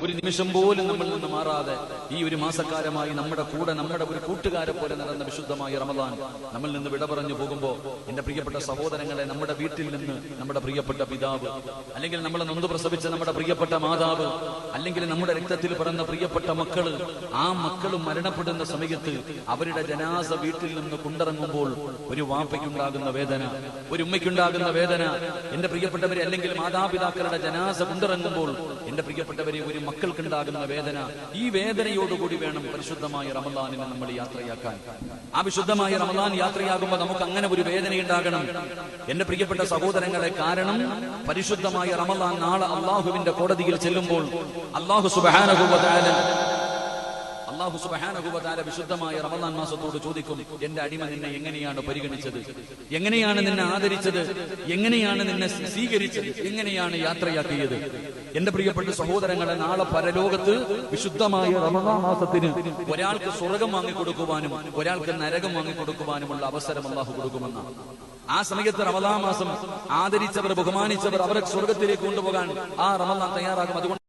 ഒരു നിമിഷം പോലും നമ്മളിൽ നിന്ന് മാറാതെ ഈ ഒരു മാസക്കാലമായി നമ്മുടെ കൂടെ നമ്മുടെ ഒരു കൂട്ടുകാരെ പോലെ നടന്ന വിശുദ്ധമായ റമദാൻ നമ്മിൽ നിന്ന് വിട പറഞ്ഞു പോകുമ്പോൾ എന്റെ പ്രിയപ്പെട്ട സഹോദരങ്ങളെ, നമ്മുടെ വീട്ടിൽ നിന്ന് നമ്മുടെ പ്രിയപ്പെട്ട പിതാവ്, അല്ലെങ്കിൽ നമ്മളെ നൊന്ത് പ്രസവിച്ച നമ്മുടെ പ്രിയപ്പെട്ട മാതാവ്, അല്ലെങ്കിൽ നമ്മുടെ രക്തത്തിൽ പിറന്ന പ്രിയപ്പെട്ട മക്കള്, ആ മക്കളും മരണപ്പെടുന്ന സമയത്ത് അവരുടെ ജനാസ വീട്ടിൽ നിന്ന് കൊണ്ടിറങ്ങുമ്പോൾ ഒരു വാപ്പയ്ക്കുണ്ടാകുന്ന വേദന, ഒരു ഉമ്മയ്ക്കുണ്ടാകുന്ന വേദന, എന്റെ പ്രിയപ്പെട്ടവരെ, അല്ലെങ്കിൽ മാതാപിതാക്കളുടെ ജനാസ കൊണ്ടിറങ്ങുമ്പോൾ എന്റെ പ്രിയപ്പെട്ടവരെ ഒരു മക്കൾക്കുണ്ടാകുന്ന വേദന, ഈ വേദനയോടുകൂടി വേണം പരിശുദ്ധമായ റമദാനിനെ നമ്മൾ യാത്രയാക്കാൻ. ആ വിശുദ്ധമായ റമദാൻ യാത്രയാകുമ്പോൾ നമുക്ക് അങ്ങനെ ഒരു വേദനയുണ്ടാകണം എന്റെ പ്രിയപ്പെട്ട സഹോദരങ്ങളെ. കാരണം പരിശുദ്ധമായ റമദാൻ നാളെ അള്ളാഹുവിന്റെ കോടതിയിൽ ചെല്ലുമ്പോൾ അള്ളാഹു സുബ്ഹാനഹു വ തആല വിശുദ്ധമായ റമദാൻ മാസത്തോട് ചോദിക്കും, എന്റെ അടിമ നിന്നെ എങ്ങനെയാണ് പരിഗണിച്ചത്, എങ്ങനെയാണ് നിന്നെ ആദരിച്ചത്, എങ്ങനെയാണ് നിന്നെ സ്വീകരിച്ചത്, എങ്ങനെയാണ് യാത്രയാക്കിയത്. എന്റെ പ്രിയപ്പെട്ട സഹോദരങ്ങളെ, നാളെ പരലോകത്ത് വിശുദ്ധമായ റമദാൻ മാസത്തിന് ഒരാൾക്ക് സ്വർഗം വാങ്ങിക്കൊടുക്കുവാനും ഒരാൾക്ക് നരകം വാങ്ങിക്കൊടുക്കുവാനുമുള്ള അവസരം അല്ലാഹു കൊടുക്കുമെന്നാണ്. ആ സമയത്ത് റമദാൻ മാസം ആദരിച്ചവർ, ബഹുമാനിച്ചവർ, അവരെ സ്വർഗത്തിലേക്ക് കൊണ്ടുപോകാൻ ആ റമദാൻ തയ്യാറാകും. അതുകൊണ്ട്